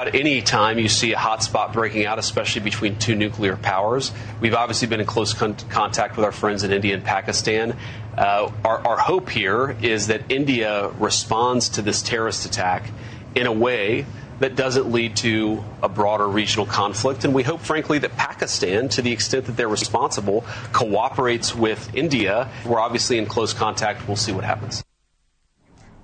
At any time you see a hotspot breaking out, especially between two nuclear powers, we've obviously been in close contact with our friends in India and Pakistan. Our hope here is that India responds to this terrorist attack in a way that doesn't lead to a broader regional conflict. And we hope, frankly, that Pakistan, to the extent that they're responsible, cooperates with India. We're obviously in close contact. We'll see what happens.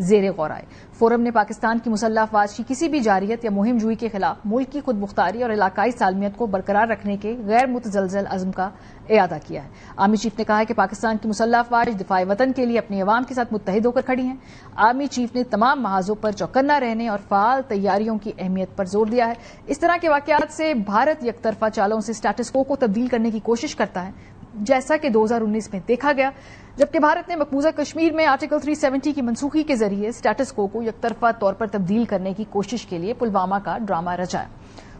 زیر غور آئے۔ Forum نے پاکستان کی مسلح افواج کی کسی بھی جارحیت یا مہم جوئی کے خلاف ملک کی خود مختاری اور علاقائی سالمیت کو برقرار رکھنے کے غیر متزلزل عزم کا اعادہ کیا ہے۔ آرمی چیف نے کہا ہے کہ پاکستان کی مسلح افواج دفاع وطن کے لیے اپنی عوام کے ساتھ متحد ہو کر کھڑی ہیں۔ آرمی چیف نے تمام محاذوں پر چوکنا رہنے اور فعال تیاریوں کی اہمیت پر زور دیا ہے۔ اس طرح کے واقعات سے بھارت یک طرفہ چالوں سے اسٹیٹس کو تبدیل کرنے کی کوشش کرتا ہے، جیسا کہ 2019 میں دیکھا گیا، جبکہ بھارت نے مقبوضہ کشمیر میں آرٹیکل 370 کی منسوخی کے ذریعے اسٹیٹس کو یک طرفہ طور پر تبدیل کرنے کی کوشش کے لیے پلوامہ کا ڈرامہ رچایا۔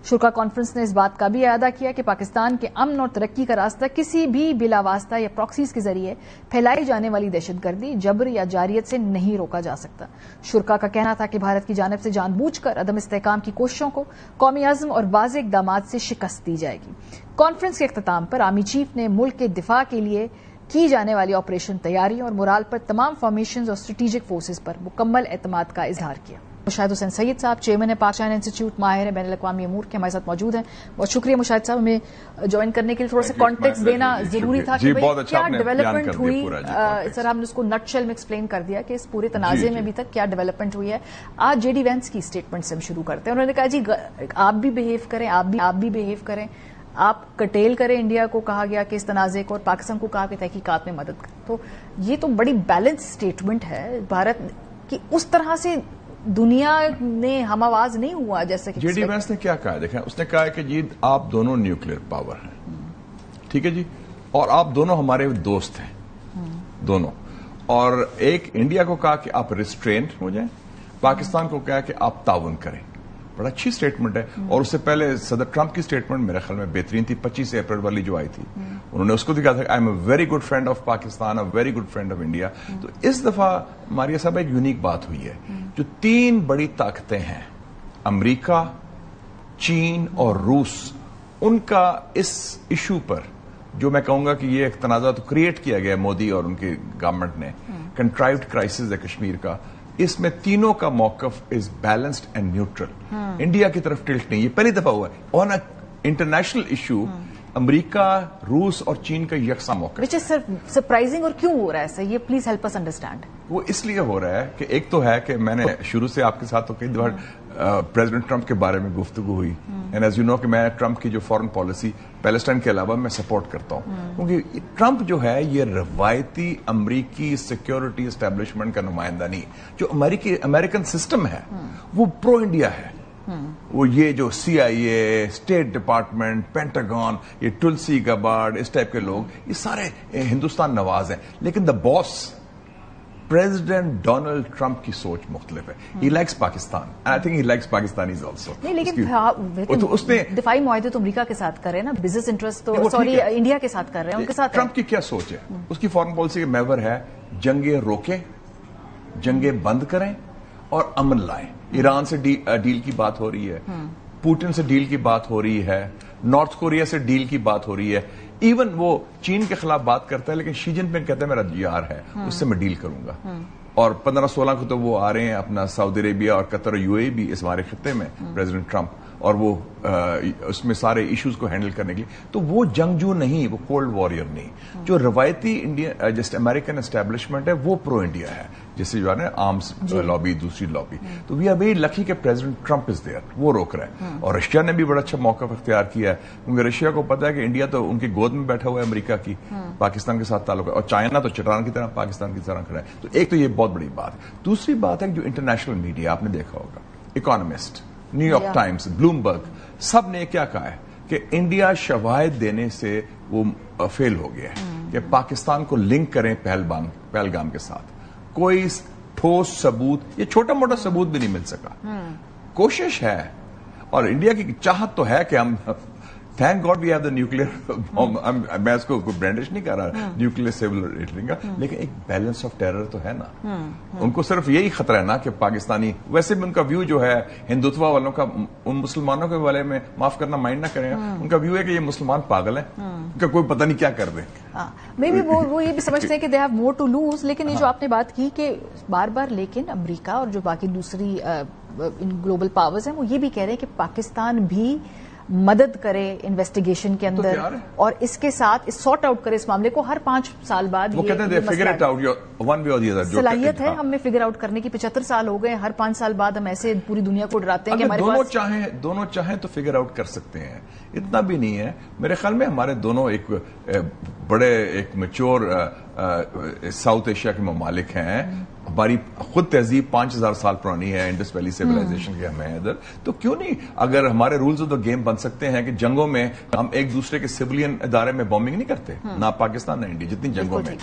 شرکا کانفرنس نے اس بات کا بھی اعادہ کیا کہ پاکستان کے امن اور ترقی کا راستہ کسی بھی بلا واسطہ یا پراکسیز کے ذریعے پھیلائی جانے والی دہشت گردی، جبر یا جارحیت سے نہیں روکا جا سکتا۔ شرکا کا کہنا تھا کہ بھارت کی جانب سے جان بوجھ کر عدم استحکام کی کوششوں کو قومی عزم اور واضح اقدامات سے شکست دی جائے گی۔ کانفرنس کے اختتام پر آرمی چیف نے ملک کے دفاع کے لیے کی جانے والی آپریشن تیاریوں اور مورال پر تمام فارمیشنز اور اسٹریٹجک فورسز پر مکمل اعتماد کا اظہار کیا۔ مشاہد حسین سید صاحب چیئرمین پاک چائنا انسٹیٹیوٹ، ماہر بین الاقوامی امور کے ہمارے ساتھ موجود ہیں۔ بہت شکریہ مشاہد صاحب، ہمیں جوائن کرنے کے لیے تھوڑا سا کانٹیکسٹ دینا ضروری تھا کہ کیا ڈیولپمنٹ ہوئی۔ سر ہم نے اس کو نٹ شیل میں ایکسپلین کر دیا کہ اس پورے تنازع میں ابھی تک کیا ڈیولپمنٹ ہوئی ہے۔ آج جے ڈی وینس کی اسٹیٹمنٹ سے ہم شروع کرتے ہیں۔ انہوں نے کہا جی آپ بھی بہیو کریں، آپ بھی بہیو کریں، آپ کٹیل کریں انڈیا کو، کہا گیا کہ اس تنازع کو، اور پاکستان کو کہا کہ تحقیقات میں مدد کریں۔ تو یہ تو بڑی بیلنس اسٹیٹمنٹ ہے بھارت کی، اس طرح سے دنیا نے ہم آواز نہیں ہوا جیسے کہ جے ڈی وینس نے کیا کہا؟ دیکھیں اس نے کہا کہ جی آپ دونوں نیوکلیر پاور ہیں، ٹھیک ہے جی، اور آپ دونوں ہمارے دوست ہیں دونوں، اور ایک انڈیا کو کہا کہ آپ ریسٹرینٹ ہو جائیں، پاکستان کو کہا کہ آپ تعاون کریں۔ بڑا اچھی سٹیٹمنٹ ہے، اور اس سے پہلے صدر ٹرمپ کی سٹیٹمنٹ میرے خیال میں بہترین تھی، 25 اپریل والی جو آئی تھی، انہوں نے اس کو دکھا تھا I am a very good friend of Pakistan, a very good friend of India. تو اس دفعہ ماریا صاحب ایک یونیک بات ہوئی ہے، جو تین بڑی طاقتیں ہیں امریکہ، چین اور روس، ان کا اس ایشو پر جو میں کہوں گا کہ یہ ایک تنازع تو کریٹ کیا گیا مودی اور ان کی گورنمنٹ نے، کنٹرائیوڈ کرائسس ہے کشمیر کا، اس میں تینوں کا موقف is balanced and neutral, India کی طرف ٹلٹ نہیں۔ یہ پہلی دفعہ ہوا ہے آن اے انٹرنیشنل ایشو امریکہ، روس اور چین کا یکساں موقف، وچ از سرپرائزنگ۔ اور کیوں ہو رہا ہے ایسا؟ یہ پلیز ہیلپ اس انڈرسٹینڈ۔ وہ اس لیے ہو رہا ہے کہ ایک تو ہے کہ میں نے شروع سے آپ کے ساتھ تو کئی دفعہ پریزیڈنٹ ٹرمپ کے بارے میں گفتگو ہوئی، اینڈ ایز یو نو کہ میں ٹرمپ کی جو فارن پالیسی پیلسٹائن کے علاوہ میں سپورٹ کرتا ہوں، کیونکہ ٹرمپ جو ہے یہ روایتی امریکی سیکیورٹی اسٹیبلشمنٹ کا نمائندہ نہیں، جو امریکن سسٹم ہے وہ پرو انڈیا ہے۔ وہ یہ جو سی آئی اے، اسٹیٹ ڈپارٹمنٹ، پینٹاگون، یہ ٹلسی گبارڈ، اس ٹائپ کے لوگ یہ سارے ہندوستان نواز ہیں، لیکن دا باس پریزیڈنٹ ڈونلڈ ٹرمپ کی سوچ مختلف ہے۔ He likes Pakistan, I think he likes Pakistanis also. نہیں لیکن اس نے دفاعی معاہدے تو امریکہ کے ساتھ کر رہے ہیں نا، بزنس انٹرسٹ تو سوری انڈیا کے ساتھ کر رہے ہیں، ان کے ساتھ۔ ٹرمپ کی کیا سوچ ہے؟ اس کی فارن پالیسی کا محور ہے جنگیں روکیں، جنگیں بند کریں اور امن لائیں۔ ایران سے ڈیل کی بات ہو رہی ہے، پوٹن سے ڈیل کی بات ہو رہی ہے، نارتھ کوریا سے ڈیل کی بات ہو رہی ہے، ایون وہ چین کے خلاف بات کرتا ہے، لیکن شی جن پنگ کہتا ہے میرا یار ہے، اس سے میں ڈیل کروں گا۔ اور 15-16 کو تو وہ آ رہے ہیں اپنا سعودی عربیہ اور قطر اور یو اے بھی اس ہمارے خطے میں، پریزیڈنٹ ٹرمپ، اور وہ اس میں سارے ایشوز کو ہینڈل کرنے کے لیے، تو وہ جنگجو نہیں، وہ کولڈ وارئر نہیں۔ جو روایتی انڈیا جسٹ امریکن اسٹیبلشمنٹ ہے وہ پرو انڈیا ہے، جیسے جو ہے نا آرمز لابی، دوسری لابی۔ تو وی آر ویری لکی کہ پریزیڈنٹ ٹرمپ از دیئر، وہ روک رہے ہیں۔ اور رشیا نے بھی بڑا اچھا موقف اختیار کیا ہے، کیونکہ رشیا کو پتا ہے کہ انڈیا تو ان کی گود میں بیٹھا ہوا ہے امریکہ کی، پاکستان کے ساتھ تعلق ہے، اور چائنا تو چٹان کی طرح پاکستان کی طرح کھڑا ہے۔ تو ایک تو یہ بہت بڑی بات ہے۔ دوسری بات ہے جو انٹرنیشنل میڈیا آپ نے دیکھا ہوگا، economist, New York Times, Bloomberg, سب نے کیا کہا ہے کہ انڈیا شواہد دینے سے وہ فیل ہو گیا ہے کہ پاکستان کو لنک کریں پہلگام کے ساتھ۔ کوئی ٹھوس ثبوت، یہ چھوٹا موٹا ثبوت بھی نہیں مل سکا۔ کوشش ہے اور انڈیا کی چاہت تو ہے کہ ہم thank God we have the nuclear, میں اس کو برانڈش نہیں کر رہا نیوکلیر سیول ریٹرنگ کا، لیکن ایک بیلنس آف ٹیرر تو ہے نا۔ ان کو صرف یہی خطرہ ہے نا کہ پاکستانی، ویسے بھی ان کا ویو جو ہے ہندوتوا والوں کا ان مسلمانوں کے بارے میں، معاف کرنا مائنڈ نہ کریں، ان کا ویو ہے کہ یہ مسلمان پاگل ہیں، ان کا کوئی پتہ نہیں کیا کر دیں۔ میں بھی وہ یہ بھی سمجھتے ہیں کہ they have more to lose, لیکن یہ جو آپ نے بات کی کہ بار بار، لیکن امریکہ اور جو باقی دوسری گلوبل پاورز ہیں وہ یہ بھی کہہ رہے ہیں کہ پاکستان بھی مدد کرے انویسٹیگیشن کے اندر اور اس کے ساتھ سارٹ آؤٹ کرے اس معاملے کو ہر 5 سال بعد. وہ کہتے ہیں figure it out one way or the other. صلاحیت ہے ہمیں فگر آؤٹ کرنے کی. 75 سال ہو گئے, ہر 5 سال بعد ہم ایسے پوری دنیا کو ڈراتے ہیں کہ ہمارے پاس دونوں چاہیں تو فگر آؤٹ کر سکتے ہیں. اتنا بھی نہیں ہے میرے خیال میں. ہمارے دونوں ایک بڑے ایک میچور ساؤتھ ایشیا کے ممالک ہیں. ہماری خود تہذیب 5000 سال پرانی ہے, انڈس ویلی سیویلائزیشن کے ہمیں ادھر. تو کیوں نہیں اگر ہمارے رولز آف دا گیم بن سکتے ہیں کہ جنگوں میں ہم ایک دوسرے کے سویلین ادارے میں بومبنگ نہیں کرتے, نہ پاکستان نہ انڈیا, جتنی جنگوں میں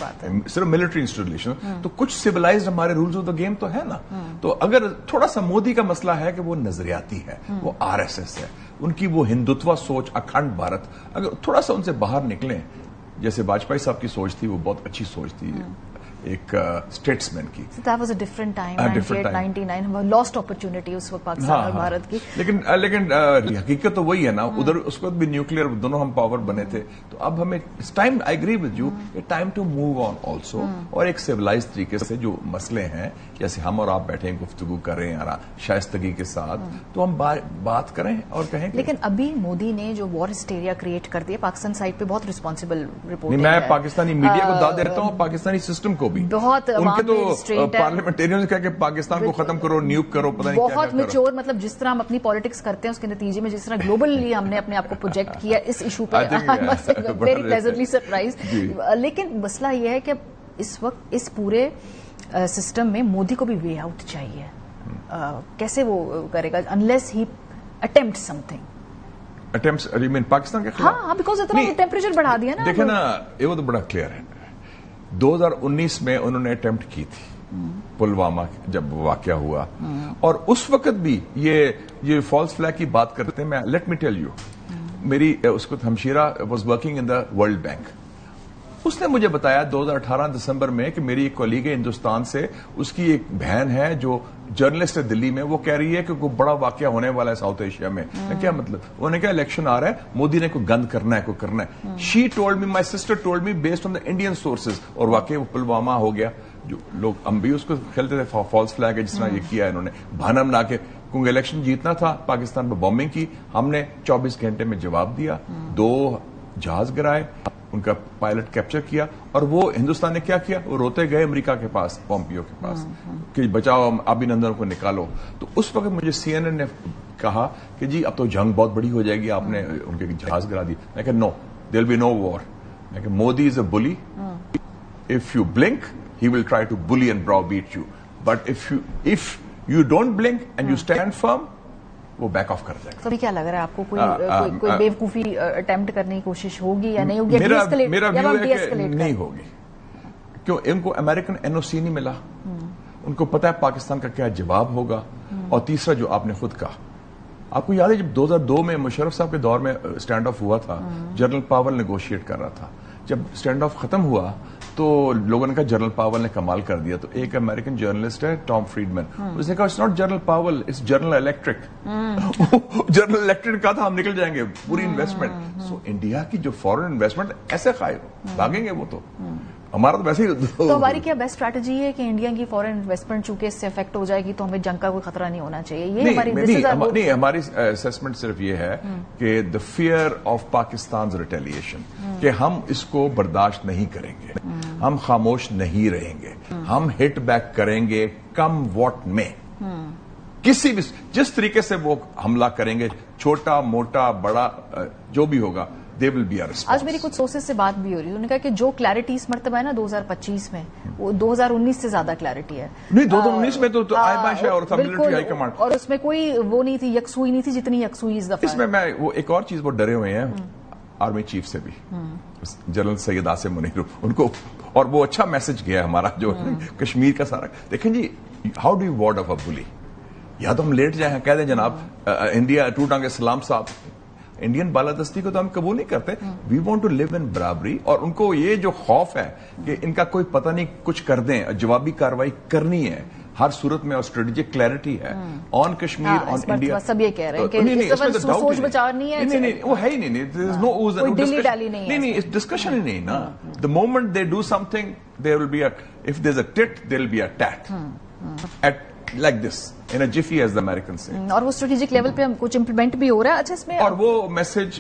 صرف ملٹری انسٹالیشن. تو کچھ سیویلائزڈ ہمارے رولز آف دا گیم تو ہے نا. تو اگر تھوڑا سا مودی کا مسئلہ ہے کہ وہ نظریاتی ہے, وہ RSS ہے, ان کی وہ ہندوتوا سوچ اکھنڈ بھارت, اگر تھوڑا سا ان سے باہر نکلیں, جیسے واجپئی صاحب کی سوچ تھی وہ بہت اچھی سوچ تھی ایک اسٹیٹس مین کی. That was a different time, 98-99 lost opportunity اس وقت پاکستان اور بھارت کی. لیکن حقیقت تو وہی ہے نا. ادھر اس وقت بھی نیوکلیئر دونوں ہم پاور بنے تھے. تو اب ہمیں time, I agree with you, time to move on also. اور ایک سیولائز طریقے سے جو مسئلے ہیں, جیسے ہم اور آپ بیٹھے گفتگو کر رہے ہیں شائستگی کے ساتھ, تو ہم بات کریں اور کہیں. لیکن ابھی مودی نے جو وار ہسٹیریا کریٹ کر دیا پاکستان سائڈ پہ, بہت ریسپانسبل رپورٹ. میں پاکستانی میڈیا کو داد دیتا ہوں, پاکستانی سسٹم کو بھی. بہت ان کے تو پارلیمنٹیرین کہا کہ پاکستان کو ختم کرو, نیوک کرو, پتہ نہیں کیا بہت میچور. مطلب جس طرح ہم اپنی پالیٹکس کرتے ہیں اس کے نتیجے میں جس طرح گلوبلی ہم نے اپنے آپ کو پروجیکٹ کیا اس ایشو پہ, ویری پلیزنٹلی سرپرائز. لیکن مسئلہ یہ ہے کہ اس وقت اس پورے سسٹم میں مودی کو بھی وے آؤٹ چاہیے. کیسے وہ کرے گا انلیس ہی اٹیمپٹ سم تھنگ پاکستان کے خلاف؟ ہاں, بیکاز اتنا ٹیمپریچر بڑھا دیا نا. دیکھیں نا, یہ تو بڑا کلیئر ہے. 2019 میں انہوں نے اٹیمپٹ کی تھی پلوامہ جب واقعہ ہوا, اور اس وقت بھی یہ فالس فلیگ کی بات کرتے ہیں. میں لیٹ می ٹیل یو, میری اس وقت ہمشیرہ was working in the World Bank. اس نے مجھے بتایا 2018 دسمبر میں کہ میری ایک کولیگ ہے ہندوستان سے, اس کی ایک بہن ہے جو جرنلسٹ ہے دلی میں, وہ کہہ رہی ہے کہ کوئی بڑا واقعہ ہونے والا ہے ساؤتھ ایشیا میں. کیا مطلب؟ انہوں نے کہا الیکشن آ رہا ہے, مودی نے کوئی گند کرنا ہے, کوئی کرنا ہے. She told me, my sister told me based on the Indian sources. اور واقعی وہ پلوامہ ہو گیا. جو لوگ ہم بھی اس کو کھیلتے تھے فالس فلیگ ہے, جس طرح یہ کیا ہے انہوں نے بہانا بنا کے, کیونکہ الیکشن جیتنا تھا, پاکستان پہ بومبنگ کی. ہم نے 24 گھنٹے میں جواب دیا, 2 جہاز گرائے, ان کا پائلٹ کیپچر کیا. اور وہ ہندوستان نے کیا کیا, وہ روتے گئے امریکہ کے پاس, پومپیو کے پاس, کہ بچاؤ ابھینندن کو نکالو. تو اس وقت مجھے CNN نے کہا کہ جی اب تو جنگ بہت بڑی ہو جائے گی, آپ نے ان کے جہاز گرا دی. میں کہ نو, دیر ول بی نو وار. میں کہ Modi is a bully, if you blink he will try to bully and browbeat you, but if you don't blink and you stand firm, وہ بیک آف کر جائے گا. ابھی کیا لگ رہا ہے آپ کو, کوئی بیوقوفی اٹیمپٹ کرنے کی کوشش ہوگی یا نہیں ہوگی؟ میرا ویو ہے کہ نہیں ہوگی. کیوں؟ ان کو امریکن NOC نہیں ملا, ان کو پتا ہے پاکستان کا کیا جواب ہوگا. اور تیسرا جو آپ نے خود کہا, آپ کو یاد ہے جب 2002 میں مشرف صاحب کے دور میں اسٹینڈ آف ہوا تھا, جنرل پاول نیگوشیٹ کر رہا تھا. جب اسٹینڈ آف ختم ہوا تو لوگوں نے کہا جنرل پاول نے کمال کر دیا. تو ایک امریکن جرنلسٹ ہے ٹام فریڈمن, اس نے کہا it's not General Powell, it's General Electric. General Electric کا تھا ہم نکل جائیں گے پوری انویسٹمنٹ. سو انڈیا کی جو فورن انویسٹمنٹ ایسے خائر بھاگیں گے وہ, تو ہمارا تو ویسے ہی. تو ہماری کیا بیسٹ اسٹریٹجی ہے کہ انڈیا کی فورن انویسٹمنٹ چونکہ اس سے افیکٹ ہو جائے گی تو ہمیں جنگ کا کوئی خطرہ نہیں ہونا چاہیے؟ یہ نہیں, ہماری اسسمنٹ صرف یہ ہے کہ دا فیئر آف پاکستان ریٹیلیشن, کہ ہم اس کو برداشت نہیں کریں گے, ہم خاموش نہیں رہیں گے, ہم ہٹ بیک کریں گے کم واٹ میں. کسی بھی جس طریقے سے وہ حملہ کریں گے, چھوٹا موٹا بڑا جو بھی ہوگا, they will be a response. آج میری کچھ سورسز سے بات بھی ہو رہی ہے, انہوں نے کہا کہ جو کلیئرٹی اس مرتبہ ہے نا 2025 میں, وہ 2019 سے زیادہ کلیئرٹی ہے. نہیں, 2019 میں تو آئبا شاہ اور تھا ملٹری ہائی کمانڈ, اور اس میں کوئی وہ نہیں تھی, یکسوئی نہیں تھی جتنی یکسوئی اس دفعہ. اس میں وہ ایک اور چیز وہ ڈرے ہوئے ہیں آرمی چیف سے بھی, جنرل سید آصم منیر, ان کو. اور وہ اچھا میسج گیا ہمارا جو کشمیر کا سارا. دیکھیں جی, how do you ward off a bully? یا تو ہم لیٹ جائیں, کہہ دیں جناب انڈیا ٹو ٹانگ اسلام صاحب, انڈین بالادستی کو تو ہم قبول نہیں کرتے. وی وانٹ ٹو لیو ان برابری. اور ان کو یہ جو خوف ہے کہ ان کا کوئی پتہ نہیں کچھ کر دیں, جوابی کارروائی کرنی ہے ہر صورت میں, اور اسٹریٹجک کلیئرٹی ہے آن کشمیر, آن انڈیا. سب یہ کہہ رہے ہیں کہ سوچ بچاؤ نہیں ہے. نہیں, وہ ہے ہی نہیں, نہیں, ڈسکشن ہی نہیں نا. The moment they do something, there will be if there is a tit, there will be a tat. like this in a jiffy as the Americans say. اور وہ اسٹریٹجک لیول پہ کچھ implement بھی ہو رہا ہے. اچھا اس میں اور وہ میسج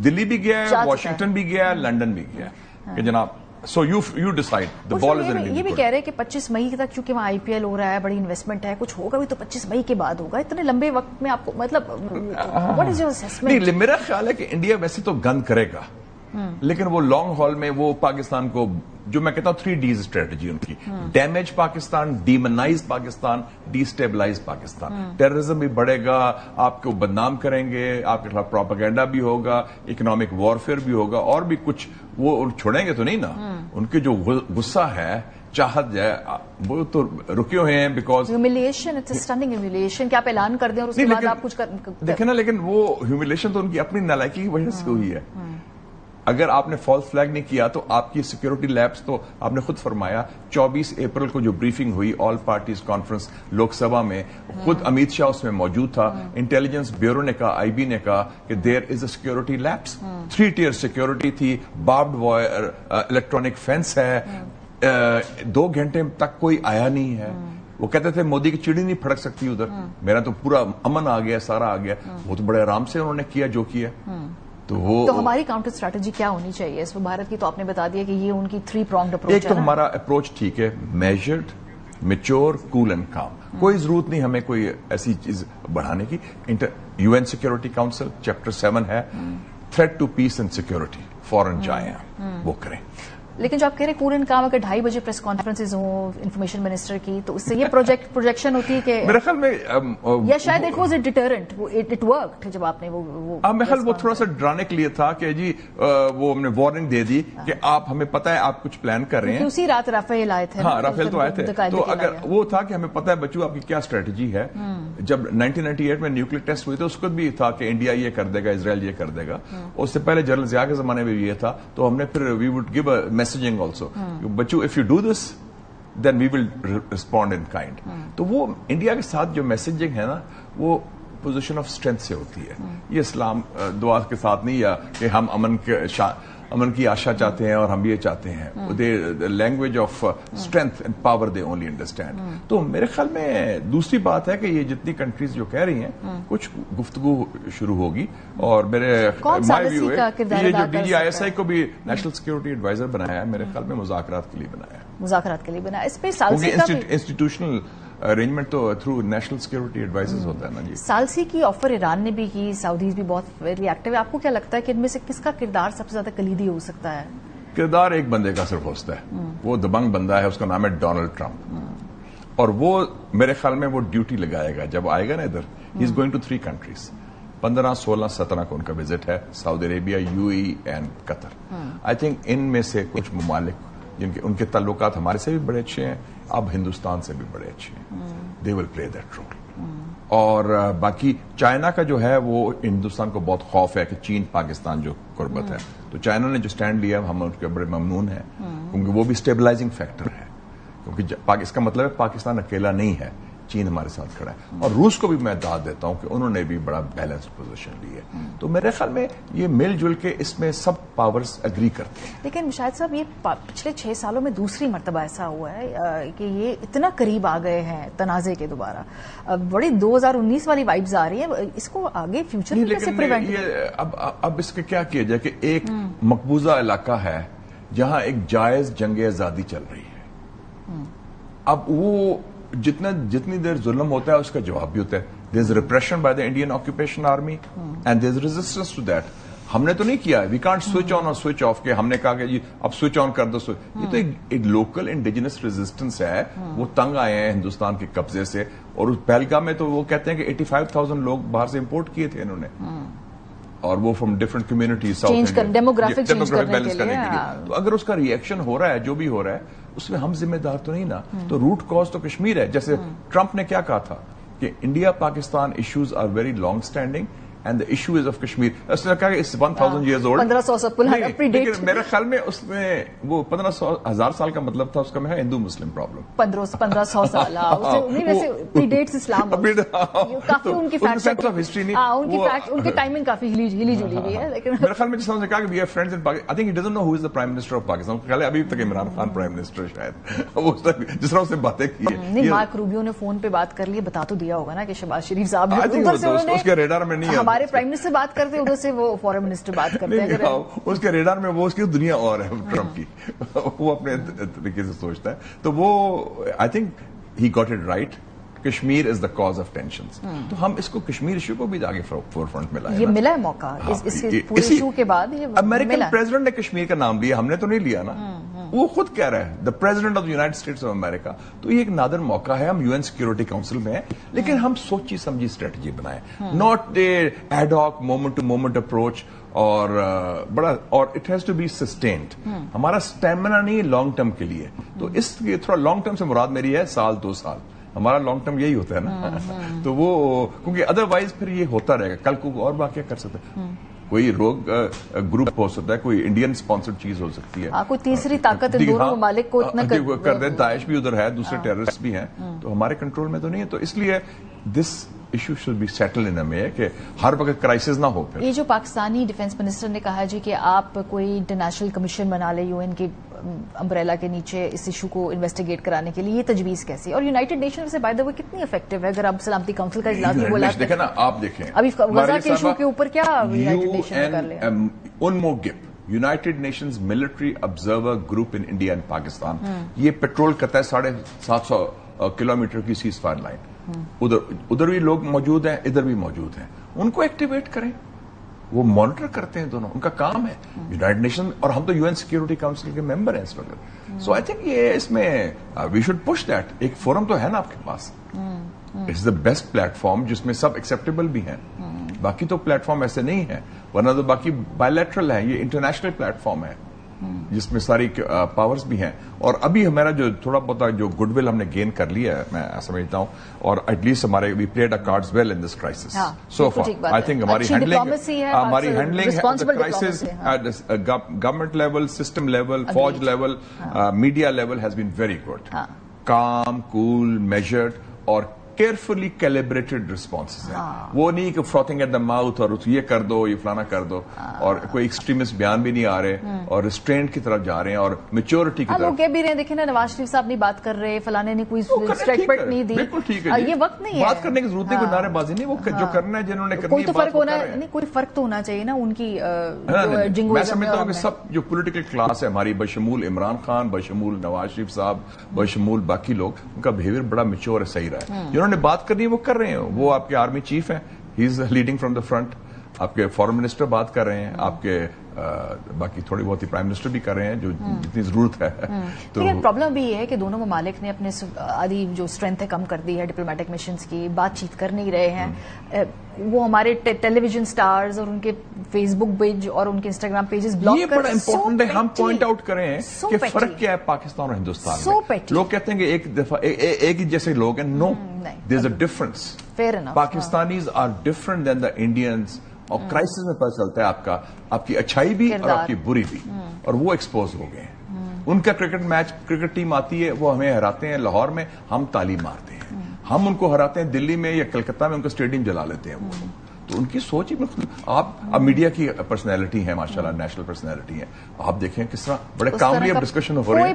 دلی بھی گیا ہے, واشنگٹن بھی گیا ہے, لنڈن بھی گیا ہے کہ جناب so you decide the ball is in Indian. یہ بھی کہہ رہے ہیں کہ 25 مئی تک چونکہ وہاں IPL ہو رہا ہے, بڑی انویسٹمنٹ ہے, کچھ ہوگا بھی تو 25 مئی کے بعد ہوگا. اتنے لمبے وقت میں آپ کو مطلب what is your assessment؟ نہیں, میرا خیال ہے کہ انڈیا ویسے تو گند کرے گا, لیکن وہ لانگ ہال میں وہ پاکستان کو, جو میں کہتا ہوں 3Ds اسٹریٹجی ان کی, damage Pakistan, demonise Pakistan, D stabilise Pakistan. Terrorism بھی بڑھے گا, آپ کو بدنام کریں گے, آپ کے خلاف پروپیگنڈا بھی ہوگا, اکنامک وارفیئر بھی ہوگا, اور بھی کچھ. وہ چھوڑیں گے تو نہیں نا. ان کے جو غصہ ہے, چاہت ہے, وہ تو رکے ہوئے ہیں because humiliation, it's a stunning humiliation کہ آپ اعلان کر دیں اور اس کے بعد آپ کچھ دیکھیں نا. لیکن وہ ہیوملیشن تو ان کی اپنی نالائکی کی وجہ سے ہوئی ہے. اگر آپ نے فالس فلیگ نہیں کیا تو آپ کی سیکورٹی لیبس, تو آپ نے خود فرمایا 24 اپریل کو جو بریفنگ ہوئی all parties conference Lok Sabha میں, خود امیت شاہ اس میں موجود تھا. انٹیلیجنس بیورو نے کہا, IB نے کہا کہ there is a security lapse. 3 tier security تھی, باربڈ وائر, الیکٹرانک فینس ہے, 2 گھنٹے تک کوئی آیا نہیں ہے. وہ کہتے تھے مودی کی چڑی نہیں پھڑک سکتی ادھر, میرا تو پورا امن آ گیا, سارا آ گیا. وہ تو بڑے آرام سے انہوں نے کیا جو کیا. تو ہماری کاؤنٹر اسٹریٹجی کیا ہونی چاہیے اس میں بھارت کی؟ تو آپ نے بتا دیا کہ یہ ان کی 3 pronged اپروچ ہے. ایک تو ہمارا اپروچ ٹھیک ہے, میجرڈ, میچور, کول اینڈ کام. کوئی ضرورت نہیں ہمیں کوئی ایسی چیز بڑھانے کی. UN سیکورٹی کاؤنسل چیپٹر 7 ہے, threat to peace and security, فورن جائیں وہ کریں. لیکن جو آپ کہہ رہے ہیں کول اینڈ کام, اگر 2:30 بجے پریس کانفرنسز ہوں انفارمیشن منسٹر کی, تو اس سے یہ پروجیکشن ہوتی ہے کہ میرے خیال میں, یا شاید it was a deterrent, it worked جب آپ نے میرے خیال وہ تھوڑا سا ڈرانے کے لیے تھا کہ جی وہ ہم نے وارننگ دے دی کہ آپ, ہمیں پتا ہے آپ کچھ پلان کر رہے ہیں. اسی رات رافیل آئے تھے. ہاں, رافیل تو آئے تھے. تو اگر وہ تھا کہ ہمیں پتا ہے بچوں آپ کی کیا اسٹریٹجی ہے. جب 1998 میں نیوکلیر ٹیسٹ ہوئے تھے اس کو بھی تھا کہ انڈیا یہ کر دے گا, اسرائیل یہ کر دے گا. اس سے پہلے جنرل ضیاء کے زمانے میں بھی یہ تھا. تو ہم نے پھر we would give a messaging also, بچوں if you do this then we will respond in kind. تو وہ انڈیا کے ساتھ جو میسجنگ ہے نا, وہ پوزیشن آف اسٹرینتھ سے ہوتی ہے. یہ اسلام دعا کے ساتھ نہیں, یا کہ ہم امن کی آشا چاہتے ہیں اور ہم یہ چاہتے ہیں. Language of strength and power they only understand. تو میرے خیال میں دوسری بات ہے کہ یہ جتنی کنٹریز جو کہہ رہی ہیں, کچھ گفتگو شروع ہوگی. اور میرے مائی ویو ہے یہ جو DGISI کو بھی نیشنل سیکورٹی ایڈوائزر بنایا ہے, میرے خیال میں مذاکرات کے لیے بنایا ہے. مذاکرات کے لیے بنا. اس پہ سالسی کا انسٹیٹیوشنل ارینجمنٹ تو تھرو نیشنل سیکورٹی ایڈوائزرز ہوتا ہے نا جی. سالسی کی آفر ایران نے بھی کی, سعودیز بھی بہت ویری ایکٹیو ہے. آپ کو کیا لگتا ہے کہ ان میں سے کس کا کردار سب سے زیادہ کلیدی ہو سکتا ہے؟ کردار ایک بندے کا صرف ہوتا ہے, وہ دبنگ بندہ ہے, اس کا نام ہے ڈونلڈ ٹرمپ. اور وہ میرے خیال میں وہ ڈیوٹی لگائے گا جب آئے گا نا ادھر. ہی از گوئنگ ٹو 3 countries. 15, 16, 17 کو ان کا وزٹ ہے, Saudi Arabia, UAE and Qatar. I think ان میں سے کچھ ممالک جن کے ان کے تعلقات ہمارے سے بھی بڑے اچھے ہیں, اب ہندوستان سے بھی بڑے اچھے ہیں, دے ول پلے دیٹ رول. اور باقی چائنا کا جو ہے وہ ہندوستان کو بہت خوف ہے کہ چین پاکستان جو قربت ہے, تو چائنا نے جو سٹینڈ لیا ہم ان کے بڑے ممنون ہیں, کیونکہ وہ بھی اسٹیبلائزنگ فیکٹر ہے. کیونکہ اس کا مطلب ہے پاکستان اکیلا نہیں ہے, چین ہمارے ساتھ کھڑا ہے. اور روس کو بھی میں داد دیتا ہوں کہ انہوں نے بھی بڑا بیلنسڈ پوزیشن لی ہے. تو میرے خیال میں یہ مل جل کے اس میں سب پاورز اگری کرتے ہیں. لیکن شاید صاحب یہ پچھلے 6 سالوں میں دوسری مرتبہ ایسا ہوا ہے کہ یہ اتنا قریب آ گئے ہیں تنازع کے دوبارہ. بڑی 2019 والی وائبز آ رہی ہیں. اس کو آگے فیوچر میں کیسے پریونٹ کریں؟ اب اس کے کیا کیا جائے کہ ایک مقبوضہ علاقہ ہے جہاں ایک جائز جنگ آزادی چل رہی ہے. اب وہ جتنی دیر ظلم ہوتا ہے اس کا جواب بھی ہوتا ہے. There is repression by the Indian occupation army and there is resistance to that. ہم نے تو نہیں کیا, وی کانٹ سوئچ آن اور سوئچ آف, کہ ہم نے کہا کہ جی اب سوئچ آن کر دو. یہ تو ایک لوکل انڈیجنس ریزسٹنس ہے. وہ تنگ آئے ہیں ہندوستان کے قبضے سے. اور اس پہلگام میں تو وہ کہتے ہیں کہ 85,000 لوگ باہر سے امپورٹ کیے تھے انہوں نے, اور وہ from different communities, demographic balance کرنے کے لیے. تو اگر اس کا ریئیکشن ہو رہا ہے, جو بھی ہو رہا ہے, اس میں ہم ذمہ دار تو نہیں نا. تو روٹ کاز تو کشمیر ہے. جیسے ٹرمپ نے کیا کہا تھا کہ India Pakistan issues are very long standing and the issue is of Kashmir. اس نے کہا کہ it's 1000 years old. 1500 سے پرانا لیکن میرے خیال میں اس میں وہ 1500 سال کا مطلب تھا اس کا میں ہندو مسلم پرابلم. 1500 سال پریڈیٹس اسلام. کافی ان کی فیکٹ آف ہسٹری نہیں, ان کی فیکٹ, ان کی ٹائمنگ کافی ہلی جلی ہوئی ہے. لیکن میرے خیال میں جس طرح سے کہا کہ we are friends in Pakistan, I think he doesn't know who is the Prime Minister of Pakistan. خیال ہے ابھی تک عمران خان پرائم منسٹر شاید, وہ جس طرح سے باتیں کی ہیں. نہیں, مارک روبیو نے فون پہ بات کر لی, بتا تو دیا ہوگا نا کہ شہباز شریف صاحب اس کے ریڈار میں نہیں, ہمارے پرائم منسٹر بات کرتے ادھر سے وہ فارن منسٹر بات کرتے ہیں. اس کے ریڈار میں وہ اس کی دنیا اور ہے ٹرمپ کی, وہ اپنے طریقے سے سوچتا ہے. تو وہ I think he got it right. Kashmir is the cause of tensions. تو ہم اس کو کشمیر ایشو کو بھی آگے فور فرنٹ میں لائے. یہ ملا ہے موقع اس پورے ایشو کے بعد. امریکن پریزیڈنٹ نے کشمیر کا نام لیا, ہم نے تو نہیں لیا نا. وہ خود کہہ رہا ہے the president of United States of America. تو یہ ایک نادر موقع ہے, ہم UN سیکورٹی کاؤنسل میں ہیں, لیکن ہم سوچی سمجھی اسٹریٹجی بنائیں, not a ad hoc moment to moment approach. اور بڑا, اور it has to be sustained. ہمارا اسٹیمنا نہیں لانگ ٹرم کے لیے. تو اس تھوڑا لانگ ٹرم سے مراد میری ہے 1-2 سال. ہمارا لانگ ٹرم یہی ہوتا ہے نا. تو وہ کیونکہ ادروائز پھر یہ ہوتا رہے گا. کل کو اور واقعہ کر سکتے ہیں, کوئی روگ گروپ ہو سکتا ہے, کوئی انڈین اسپانسرڈ چیز ہو سکتی ہے, کوئی تیسری طاقت دونوں ممالک کو اتنا کر دے. داعش بھی ادھر ہے, دوسرے ٹیررسٹ بھی ہیں, تو ہمارے کنٹرول میں تو نہیں ہے. تو اس لیے this issue should be settle in میں کہ ہر وقت کرائسس نہ ہو. یہ جو پاکستانی ڈیفنس منسٹر نے کہا جی کہ آپ کوئی انٹرنیشنل کمیشن بنا لیں UN کے امبریلا کے نیچے اس ایشو کو انویسٹیگیٹ کرانے کے لیے, یہ تجویز کیسی؟ اور یونائٹڈ نیشن سے بائی دا وے کتنی افیکٹو ہے؟ اگر آپ سلامتی کاؤنسل کا اجلاس بھی بولا, دیکھیں نا, آپ دیکھیں ابھی غزہ کے ایشو کے اوپر کیا یونائٹڈ نیشن کر لیں. UNMOGIP, United Nations Military Observer Group in India and Pakistan, یہ پیٹرول کرتا ہے 750 کلومیٹر کی سیز فائر لائن. ادھر بھی لوگ موجود ہیں, ادھر بھی موجود ہیں. ان کو ایکٹیویٹ کریں, وہ مانیٹر کرتے ہیں دونوں, ان کا کام ہے. یونائٹڈ نیشن, اور ہم تو UN سیکورٹی کاؤنسل کے ممبر ہیں اس وقت. سو آئی تھنک یہ اس میں وی شوڈ پش دیٹ. ایک فورم تو ہے نا آپ کے پاس, it's the best platform جس میں سب ایکسیپٹیبل بھی ہیں. باقی تو پلیٹ فارم ایسے نہیں ہے, ورنہ تو باقی بائیلیٹرل ہے. یہ انٹرنیشنل پلیٹ فارم ہے جس میں ساری پاورز بھی ہیں. اور ابھی ہمارا جو تھوڑا بہت جو گڈ ول ہم نے گین کر لیا ہے, میں سمجھتا ہوں, اور ایٹ لیسٹ ہمارے we played our cards well in this crisis so far. I think ہماری handling crisis at government level, system level, فوج level, media level has been very good. Calm, cool, measured اور carefully calibrated responses ہیں. وہ نہیں کہ فروتھنگ at the mouth اور یہ کر دو, یہ فلانا کر دو, اور کوئی ایکسٹریمسٹ بیان بھی نہیں آ رہے, اور ریسٹرینٹ کی طرف جا رہے ہیں, اور میچورٹی کی طرف. لوگ کہہ بھی رہے ہیں, دیکھیں نا نواز شریف صاحب نہیں بات کر رہے, فلانے نے کوئی اسٹیٹمنٹ نہیں دی. بالکل ٹھیک ہے, یہ وقت نہیں ہے بات کرنے کی ضرورت نہیں, کوئی نعرے بازی نہیں. وہ جو کرنا ہے, جنہوں نے کرنی ہے, فرق ہونا نہیں, کوئی فرق تو ہونا چاہیے نا ان کی. میں سمجھتا ہوں کہ سب جو پولیٹیکل کلاس ہے ہماری, بشمول عمران خان, بشمول نواز شریف صاحب, بشمول باقی لوگ, ان کا بہیویئر بڑا میچور ہے, صحیح رہا ہے. جنہوں نے بات کرنی ہے وہ کر رہے ہیں. وہ آپ کے آرمی چیف ہیں, he is leading from the front. آپ کے فارن منسٹر بات کر رہے ہیں, آپ کے باقی تھوڑی بہت ہی پرائم منسٹر بھی کر رہے ہیں جو جتنی ضرورت ہے. تو پرابلم بھی یہ ہے کہ دونوں ممالک نے اپنے آدھی جو اسٹرینتھ ہے کم کر دی ہے ڈپلومیٹک مشنز کی, بات چیت کر نہیں رہے ہیں. وہ ہمارے ٹیلی ویژن سٹارز اور ان کے فیس بک پیج اور ان کے انسٹاگرام پیجز بلاک کر. یہ بڑا امپورٹنٹ ہے ہم پوائنٹ آؤٹ کریں کہ فرق کیا ہے پاکستان اور ہندوستان میں. لوگ کہتے ہیں کہ ایک دفعہ ایک ہی جیسے لوگ ہیں. No, there is a difference. Pakistanis are different than the Indians. اور کرائسس میں پتہ چلتا ہے آپ کی اچھائی بھی اور آپ کی بری بھی, اور وہ ایکسپوز ہو گئے ہیں. ان کا کرکٹ میچ, کرکٹ ٹیم آتی ہے, وہ ہمیں ہراتے ہیں لاہور میں, ہم تالی مارتے ہیں. ہم ان کو ہراتے ہیں دلی میں یا کلکتہ میں, ان کا اسٹیڈیم جلا لیتے ہیں. وہ تو ان کی سوچ ہی آپ میڈیا کی پرسنالٹی ہیں, ماشاءاللہ نیشنل پرسنالٹی ہے. آپ دیکھیں کس طرح بڑے کاملی اب ڈسکشن ہو رہے ہیں.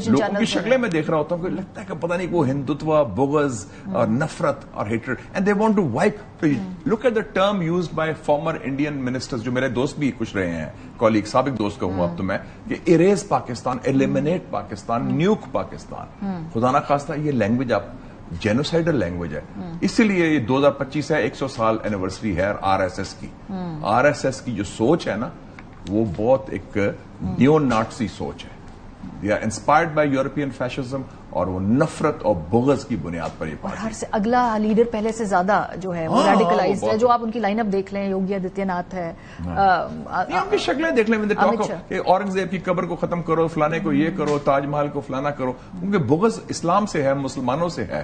لوگوں کی شکلیں میں دیکھ رہا ہوتا ہوں کہ لگتا ہے کہ پتہ نہیں وہ ہندوتوا, بغض اور نفرت اور hatred, and they want to wipe. Look at the term used by former Indian ministers, جو میرے دوست بھی کچھ رہے ہیں, کالیگ, سابق دوست کہوں اب تو میں, کہ اریز پاکستان, ایلیمنیٹ پاکستان, نیوک پاکستان. خدا نہ خواستہ یہ لینگویج آپ جینوسائڈل لینگویج ہے. اسی لیے یہ 2025 ہے, 100 سال اینیورسری ہے RSS کی. RSS کی جو سوچ ہے نا, وہ بہت ایک نیو ناٹسی سوچ ہے. They are inspired by European fascism, اور وہ نفرت اور بغض کی بنیاد پر یہ پارٹی. اور ہر سے اگلا لیڈر پہلے سے زیادہ جو ہے وہ ریڈیکلائزڈ ہے. جو آپ ان کی لائن اپ دیکھ لیں, یوگی آدتیہ ناتھ ہے, ان کی شکلیں دیکھ لیں, کہ اورنگزیب کی قبر کو ختم کرو, فلانے کو یہ کرو, تاج محل کو فلانا کرو. ان کے بغض اسلام سے ہے, مسلمانوں سے ہے.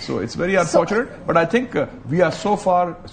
So it's very unfortunate, but I think we are so far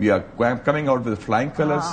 We are coming out with flying colors.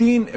3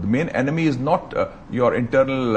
The main enemy is not your internal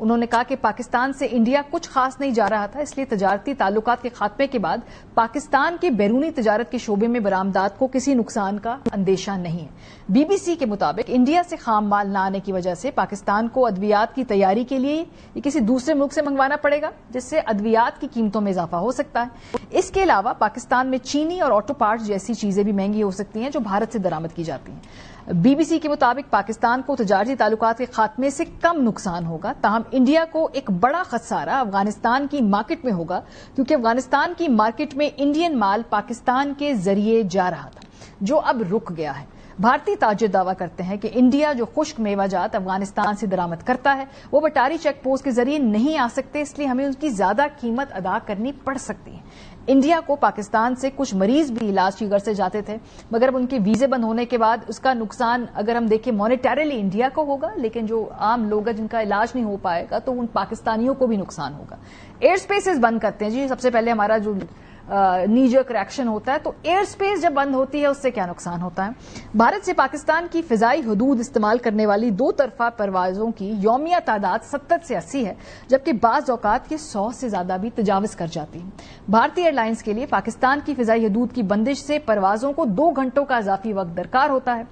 انہوں نے کہا کہ پاکستان سے انڈیا کچھ خاص نہیں جا رہا تھا، اس لیے تجارتی تعلقات کے خاتمے کے بعد پاکستان کے بیرونی تجارت کے شعبے میں برآمدات کو کسی نقصان کا اندیشہ نہیں ہے۔ بی بی سی کے مطابق انڈیا سے خام مال نہ آنے کی وجہ سے پاکستان کو ادویات کی تیاری کے لیے یہ کسی دوسرے ملک سے منگوانا پڑے گا، جس سے ادویات کی قیمتوں میں اضافہ ہو سکتا ہے۔ اس کے علاوہ پاکستان میں چینی اور آٹو پارٹس جیسی چیزیں بھی مہنگی ہو سکتی ہیں جو بھارت سے درآمد کی جاتی ہیں۔ بی بی سی کے مطابق پاکستان کو تجارتی تعلقات کے خاتمے سے کم نقصان ہوگا، تاہم انڈیا کو ایک بڑا خسارہ افغانستان کی مارکیٹ میں ہوگا، کیونکہ افغانستان کی مارکیٹ میں انڈین مال پاکستان کے ذریعے جا رہا تھا جو اب رک گیا ہے۔ بھارتی تاجر دعویٰ کرتے ہیں کہ انڈیا جو خشک میوہ جات افغانستان سے درآمد کرتا ہے وہ بٹاری چیک پوسٹ کے ذریعے نہیں آ سکتے، اس لیے ہمیں ان کی زیادہ قیمت ادا کرنی پڑ سکتی ہے۔ انڈیا کو پاکستان سے کچھ مریض بھی علاج کی غرض سے جاتے تھے، مگر اب ان کے ویزے بند ہونے کے بعد اس کا نقصان اگر ہم دیکھیں مانیٹریلی انڈیا کو ہوگا، لیکن جو عام لوگ ہیں جن کا علاج نہیں ہو پائے گا تو ان پاکستانیوں کو بھی نقصان ہوگا۔ ایئر سپیسز بند کرتے ہیں جی، سب سے پہلے ہمارا جو نیجرک ریئیکشن ہوتا ہے، تو ایئر سپیس جب بند ہوتی ہے اس سے کیا نقصان ہوتا ہے؟ بھارت سے پاکستان کی فضائی حدود استعمال کرنے والی دو طرفہ پروازوں کی یومیہ تعداد 70 سے 80 ہے، جبکہ بعض اوقات یہ 100 سے زیادہ بھی تجاوز کر جاتی ہے۔ بھارتی ایئر لائنز کے لیے پاکستان کی فضائی حدود کی بندش سے پروازوں کو 2 گھنٹوں کا اضافی وقت درکار ہوتا ہے۔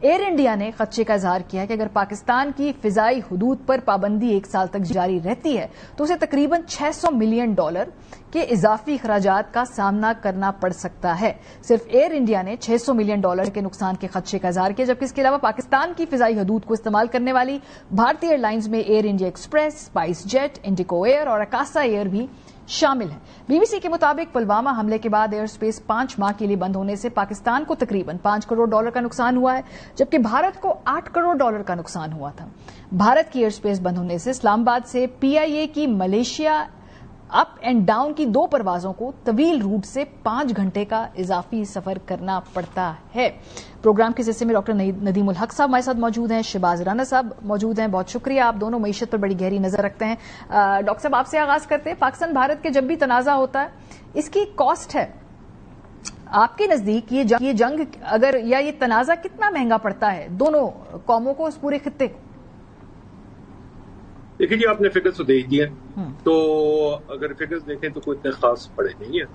ایئر انڈیا نے خدشے کا اظہار کیا کہ اگر پاکستان کی فضائی حدود پر پابندی 1 سال تک جاری رہتی ہے تو اسے تقریباً $600 ملین کے اضافی اخراجات کا سامنا کرنا پڑ سکتا ہے۔ صرف ایئر انڈیا نے $600 ملین کے نقصان کے خدشے کا اظہار کیا، جبکہ اس کے علاوہ پاکستان کی فضائی حدود کو استعمال کرنے والی بھارتی ایئر لائنز میں Air India Express, SpiceJet, IndiGo Air اور اکاسا ایئر بھی شامل ہیں۔ بی بی سی کے مطابق پلوامہ حملے کے بعد ایئر سپیس 5 ماہ کے لیے بند ہونے سے پاکستان کو تقریباً $5 کروڑ کا نقصان ہوا ہے، جبکہ بھارت کو $8 کروڑ کا نقصان ہوا تھا۔ بھارت کی ایئر سپیس بند ہونے سے اسلام آباد سے پی آئی اے کی ملیشیا اپ اینڈ ڈاؤن کی 2 پروازوں کو طویل روٹ سے 5 گھنٹے کا اضافی سفر کرنا پڑتا ہے۔ پروگرام کے سلسلے میں ڈاکٹر ندیم الحق صاحب ہمارے ساتھ موجود ہیں، شہباز رانا صاحب موجود ہیں، بہت شکریہ، آپ دونوں معیشت پر بڑی گہری نظر رکھتے ہیں۔ ڈاکٹر صاحب آپ سے آغاز کرتے ہیں، پاکستان بھارت کے جب بھی تنازع ہوتا ہے اس کی کاسٹ ہے، آپ کے نزدیک یہ جنگ اگر یا یہ تنازع کتنا مہنگا پڑتا ہے دونوں قوموں کو، اس پورے خطے کو؟ دیکھیے جی، آپ نے فگرز تو دیکھ دیا، تو اگر فگرز دیکھیں تو کوئی اتنے خاص پڑے نہیں ہے۔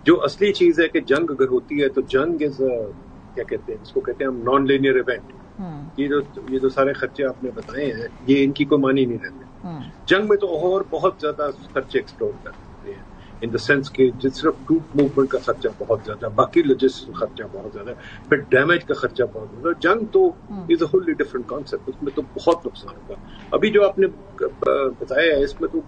جو اصلی چیز ہے کہ جنگ اگر ہوتی ہے تو جنگ از کیا کہتے ہیں، اس کو کہتے ہیں ہم نان لینئر ایونٹ۔ یہ جو سارے خرچے آپ نے بتائے ہیں یہ ان کی کوئی معنی نہیں رہتے۔ جنگ میں تو اور بہت زیادہ خرچے ایکسپلور کرتے ہیں، ان دا سینس کہ صرف ٹروپ موومنٹ کا خرچہ بہت زیادہ، باقی لوجسٹک خرچہ بہت زیادہ، پھر ڈیمیج کا خرچہ بہت زیادہ۔ جنگ تو از اے ہوللی ڈفرنٹ کانسیپٹ، اس میں تو بہت نقصان ہوگا۔ ابھی جو آپ نے بتایا ہے اس میں تو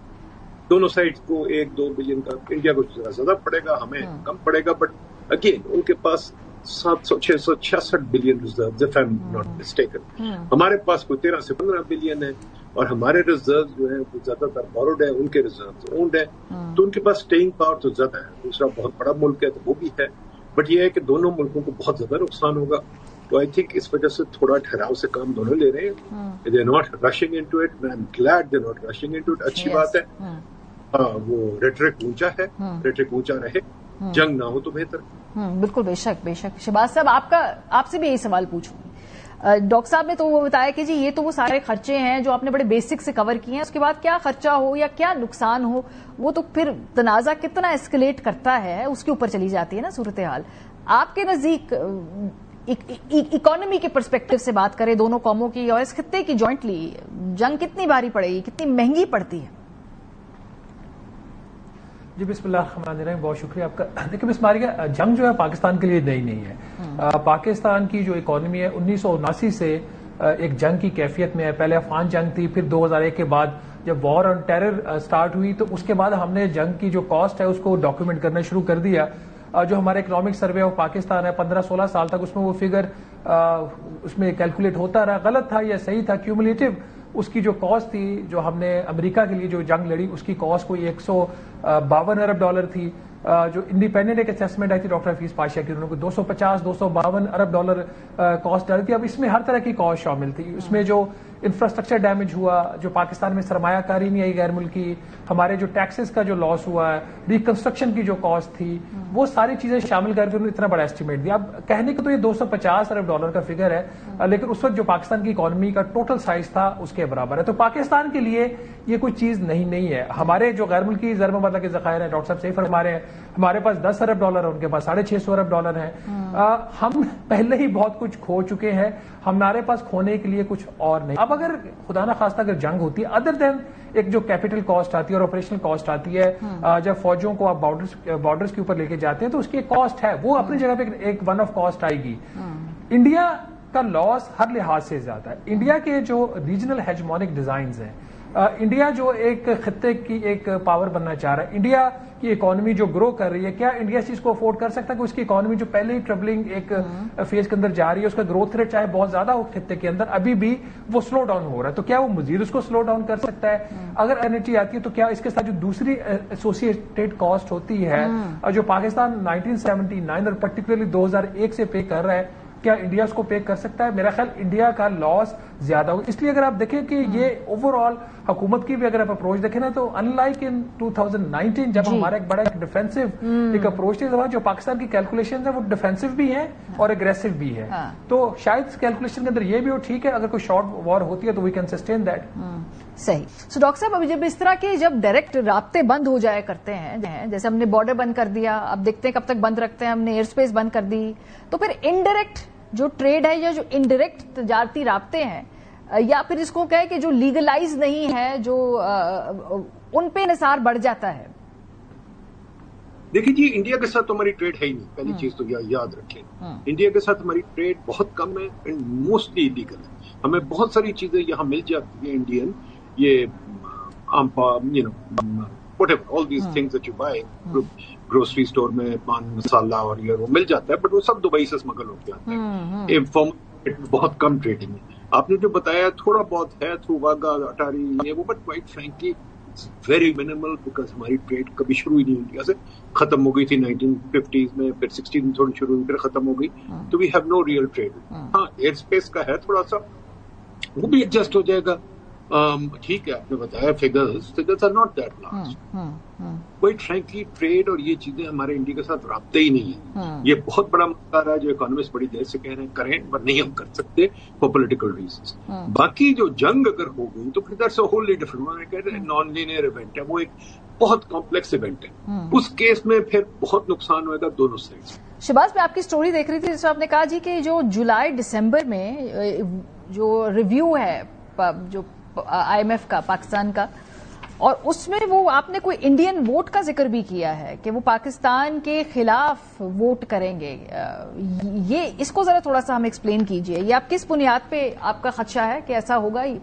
دونوں سائڈ کو 1-2 بلین کا، انڈیا کو زیادہ پڑے گا، ہمیں کم پڑے گا، بٹ اگین ان کے پاس 666 billion reserves, if I am not mistaken. ہمارے پاس کوئی 13 سے 15 بلین ہے، اور ہمارے ریزرو جو ہیں وہ زیادہ تر بوروڈ ہے، ان کے ریزرو اونڈ ہے، تو ان کے پاس اسٹیئنگ پاور تو زیادہ ہے۔ دوسرا بہت بڑا ملک ہے تو وہ بھی ہے، بٹ یہ ہے کہ دونوں ملکوں کو بہت زیادہ نقصان ہوگا۔ تو آئی تھنک اس وجہ سے تھوڑا ٹھہراؤ سے کام دونوں لے رہے ہیں۔ They are not rushing into it, I am glad they are not rushing into it, اچھی بات ہے۔ وہ ریٹرک اونچا ہے، ریٹرک اونچا رہے، جنگ نہ ہو تو بہتر۔ بالکل، بے شک بے شک۔ شہباز صاحب آپ سے بھی یہی سوال پوچھوں گی۔ ڈاکٹر صاحب نے تو وہ بتایا کہ جی یہ تو وہ سارے خرچے ہیں جو آپ نے بڑے بیسک سے کور کیے ہیں، اس کے بعد کیا خرچہ ہو یا کیا نقصان ہو وہ تو پھر تنازع کتنا اسکلیٹ کرتا ہے اس کے اوپر چلی جاتی ہے نا صورتحال۔ آپ کے نزدیک اکانومی کے پرسپیکٹو سے بات کریں دونوں قوموں کی اور اس خطے کی جوائنٹلی، جنگ کتنی بھاری پڑے گی، کتنی مہنگی پڑتی ہے؟ جی بسم اللہ الرحمن الرحیم، بہت شکریہ آپ کا۔ دیکھیں بس ماریہ، جنگ جو ہے پاکستان کے لیے نئی نہیں ہے۔ پاکستان کی جو اکانومی ہے 1979 سے ایک جنگ کی کیفیت میں ہے۔ پہلے افغان جنگ تھی، پھر 2001 کے بعد جب وار آن ٹیرر سٹارٹ ہوئی تو اس کے بعد ہم نے جنگ کی جو کاسٹ ہے اس کو ڈاکیومنٹ کرنا شروع کر دیا۔ جو ہمارا اکنامک سروے آف پاکستان ہے 15-16 سال تک اس میں وہ فگر اس میں کیلکولیٹ ہوتا رہا، غلط تھا یا صحیح تھا، کیومولیٹو اس کی جو کاسٹ تھی جو ہم نے امریکہ کے لیے جو جنگ لڑی اس کی کاسٹ کوئی $152 ارب تھی۔ جو انڈیپینڈنٹ ایک اسیسمنٹ آئی تھی ڈاکٹر حفیظ پاشا کی، انہوں نے 250-252 ارب ڈالر کاسٹ ڈالی تھی۔ اب اس میں ہر طرح کی کاسٹ شامل تھی، اس میں جو انفراسٹرکچر ڈیمیج ہوا, جو پاکستان میں سرمایہ کاری نہیں آئی غیر ملکی, ہمارے جو ٹیکسز کا جو لاس ہوا ہے, ریکنسٹرکشن کی جو کاسٹ تھی, وہ ساری چیزیں شامل کر کے انہوں نے اتنا بڑا ایسٹیمیٹ دیا. اب کہنے کو تو یہ $250 ارب کا فگر ہے, لیکن اس وقت جو پاکستان کی اکانومی کا ٹوٹل سائز تھا اس کے برابر ہے. تو پاکستان کے لیے یہ کوئی چیز نہیں ہے. ہمارے جو غیر ملکی ضرب مبادلہ کے ذخائر ہیں, ڈاکٹر صاحب صحیح فرما رہے ہیں, ہمارے پاس $10 ارب ہے, ان کے پاس $650 ارب ہیں. ہم پہلے ہی بہت کچھ کھو چکے ہیں, ہمارے پاس کھونے کے لیے کچھ اور نہیں. اب اگر خدا نہ خواستہ اگر جنگ ہوتی ہے, ادر دین ایک جو کیپٹل کاسٹ آتی ہے اور آپریشنل کاسٹ آتی ہے, جب فوجوں کو آپ بارڈرز کے اوپر لے کے جاتے ہیں تو اس کی ایک کاسٹ ہے, وہ اپنی جگہ پہ ایک ون آف کاسٹ آئے گی. انڈیا کا لاس ہر لحاظ سے زیادہ ہے. انڈیا کے جو ریجنل ہیجمونک ڈیزائنز ہیں, انڈیا جو ایک خطے کی ایک پاور بننا چاہ رہا ہے, انڈیا کی اکانومی جو گرو کر رہی ہے, کیا انڈیا اس چیز کو افورڈ کر سکتا ہے کہ اس کی اکانومی جو پہلے ہی ٹربلنگ ایک فیز کے اندر جا رہی ہے, اس کا گروتھ ریٹ چاہے بہت زیادہ ہو خطے کے اندر, ابھی بھی وہ سلو ڈاؤن ہو رہا ہے, تو کیا وہ مزید اس کو سلو ڈاؤن کر سکتا ہے؟ اگر انرجی آتی ہے تو کیا اس کے ساتھ جو دوسری ایسوسیٹڈ کاسٹ ہوتی ہے جو پاکستان 1979 اور پرٹیکولرلی 2001 سے پے کر رہا ہے, کیا انڈیا اس کو پے کر سکتا ہے؟ میرا خیال انڈیا کا لاس زیادہ ہوگا. اس لیے اگر آپ دیکھیں کہ یہ اوور آل حکومت کی بھی اگر آپ اپروچ دیکھیں نا, تو ان لائک ان 2019 جب ہمارا ایک بڑا ڈیفینسو ایک اپروچ تھی, جو پاکستان کی کیلکولیشن ہے وہ ڈیفینسو بھی ہیں اور اگریسو بھی ہے. تو شاید کیلکولیشن کے اندر یہ بھی ہو, ٹھیک ہے اگر کوئی شارٹ وار ہوتی ہے تو وی کین سسٹین دیٹ. صحیح. سو ڈاکٹر صاحب, ابھی جب اس طرح کے جب ڈائریکٹ رابطے بند ہو جایا کرتے ہیں, جیسے ہم نے بارڈر بند کر دیا, اب دیکھتے ہیں کب تک بند رکھتے ہیں, ہم نے ایئر اسپیس بند کر دی, تو پھر انڈائریکٹ جو ٹریڈ ہے یا جو انڈائریکٹ تجارتی رابطے ہیں, یا پھر اس کو کہے کہ جو لیگلائز نہیں ہے, جو ان پہ انحصار بڑھ جاتا ہے. دیکھیے جی, انڈیا کے ساتھ تو ہماری ٹریڈ ہے ہی نہیں, پہلی چیز تو یاد رکھیں. انڈیا کے ساتھ ہماری ٹریڈ بہت کم ہے اینڈ موسٹلی انلیگل ہے. ہمیں بہت ساری چیزیں یہاں مل جاتی ہیں انڈین, یہ whatever all these things that you buy grocery store میں پان مسالہ اور یہ وہ مل جاتا ہے, بٹ وہ سب دبئی سے اسمگل ہو کے آتا ہے. بہت کم ٹریڈنگ ہے. آپ نے جو بتایا تھوڑا بہت ہے تھرو واگا اٹاری یہ وہ, but quite frankly very minimal, because ہماری ٹریڈ کبھی شروع ہی نہیں انڈیا سے, ختم ہو گئی تھی 1950s میں, پھر 60s میں تھوڑی شروع ہوئی, پھر ختم ہو گئی. تو we have no real trade. ہاں ایئر اسپیس کا ہے تھوڑا سا, وہ بھی ایڈجسٹ ہو جائے گا. ٹھیک ہے, آپ نے بتایا figures are not that large. کوئی فرینکلی ٹریڈ اور یہ چیزیں ہمارے انڈیا کے ساتھ رابطے ہی نہیں ہے. یہ بہت بڑا مسئلہ ہے جو اکانومسٹ بڑی دیر سے کہہ رہے ہیں کریں, پر نہیں ہم کر سکتے فار پولیٹیکل ریزنس. باقی جو جنگ اگر ہو گئی تو پھر دیٹس اے ہوللی ڈفرنٹ, کہہ رہے ہیں نان لینئر ایونٹ ہے, وہ ایک بہت کمپلیکس ایونٹ ہے. اس کیس میں پھر بہت نقصان ہوئے گا دونوں سائڈ. شہباز, میں آپ کی سٹوری دیکھ رہی تھی جس میں آپ نے کہا جی کہ جو جولائی دسمبر میں جو ریویو ہے جو IMF کا پاکستان کا, اور اس میں وہ آپ نے کوئی انڈین ووٹ کا ذکر بھی کیا ہے کہ وہ پاکستان کے خلاف ووٹ کریں گے. یہ اس کو ذرا تھوڑا سا ہم ایکسپلین کیجئے, یہ آپ کس بنیاد پہ آپ کا خدشہ ہے کہ ایسا ہوگا ہی؟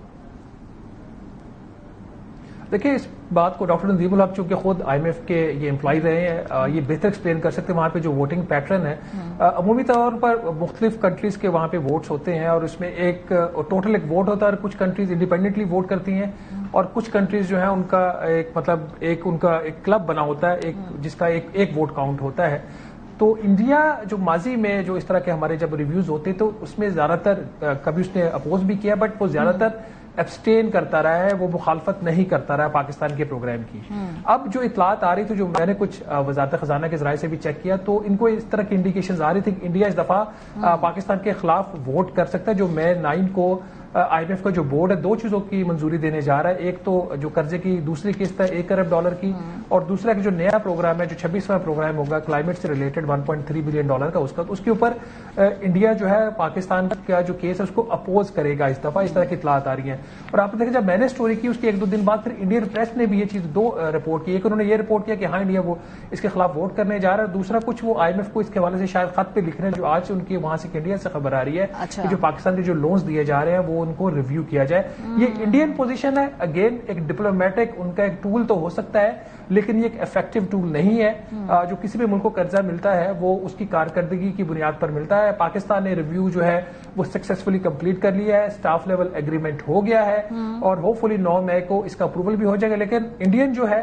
دیکھیں اس بات کو ڈاکٹر نظیم الحق چونکہ خود IMF کے یہ امپلائی رہے ہیں, یہ بہتر ایکسپلین کر سکتے ہیں. وہاں پہ جو ووٹنگ پیٹرن ہے, عمومی طور پر مختلف کنٹریز کے وہاں پہ ووٹس ہوتے ہیں, اور اس میں ایک ٹوٹل ایک ووٹ ہوتا ہے, اور کچھ کنٹریز انڈیپینڈنٹلی ووٹ کرتی ہیں, اور کچھ کنٹریز جو ہیں ان کا ایک مطلب ایک ان کا ایک کلب بنا ہوتا ہے, ایک جس کا ایک ووٹ کاؤنٹ ہوتا ہے. تو انڈیا جو ماضی میں جو اس طرح کے ہمارے جب ریویوز ہوتے تو اس میں زیادہ تر کبھی اس نے اپوز بھی کیا, بٹ وہ زیادہ تر ایبسٹین کرتا رہا ہے, وہ مخالفت نہیں کرتا رہا پاکستان کے پروگرام کی. اب جو اطلاعات آ رہی تھی, جو میں نے کچھ وزارت خزانہ کے ذرائع سے بھی چیک کیا, تو ان کو اس طرح کی انڈیکیشنز آ رہی تھی کہ انڈیا اس دفعہ پاکستان کے خلاف ووٹ کر سکتا ہے. جو مئی 9 کو IMF کا جو بورڈ ہے 2 چیزوں کی منظوری دینے جا رہا ہے, ایک تو جو قرضے کی دوسری قسط ہے $1 ارب کی, اور دوسرا جو نیا پروگرام ہے جو 26واں پروگرام ہوگا کلائمیٹ سے ریلیٹڈ $1.3 بلین کا, اس کے اوپر انڈیا جو ہے پاکستان کا جو کیس ہے اس کو اپوز کرے گا اس دفعہ. اس طرح کی اطلاعات آ رہی ہیں. اور آپ نے دیکھا جب میں نے اسٹوری کی اس کے 1-2 دن بعد پھر انڈین پریس نے بھی یہ چیز 2 رپورٹ کی. ایک انہوں نے یہ رپورٹ کیا کہ ہاں انڈیا وہ اس کے خلاف ووٹ کرنے جا رہا ہے, دوسرا کچھ وہ IMF کو اس کے حوالے سے شاید خط پہ لکھ رہے ہیں, جو آج سے ان کی وہاں سے انڈیا سے خبر آ رہی ہے کہ جو پاکستان کے جو لونز دیے جا رہے ہیں وہ ان کو ریویو کیا جائے. یہ انڈین پوزیشن ہے, اگین ایک ڈپلومیٹک ان کا ایک ٹول تو ہو سکتا ہے, لیکن یہ ایک افیکٹو ٹول نہیں ہے. جو کسی بھی ملک کو قرضہ ملتا ہے وہ اس کی کارکردگی کی بنیاد پر ملتا ہے. پاکستان نے ریویو جو ہے وہ سکسیسفلی کمپلیٹ کر لیا ہے, اسٹاف لیول ایگریمنٹ ہو گیا ہے, اور ہوپ فلی 9 مئی کو اس کا اپروول بھی ہو جائے گا. لیکن انڈین جو ہے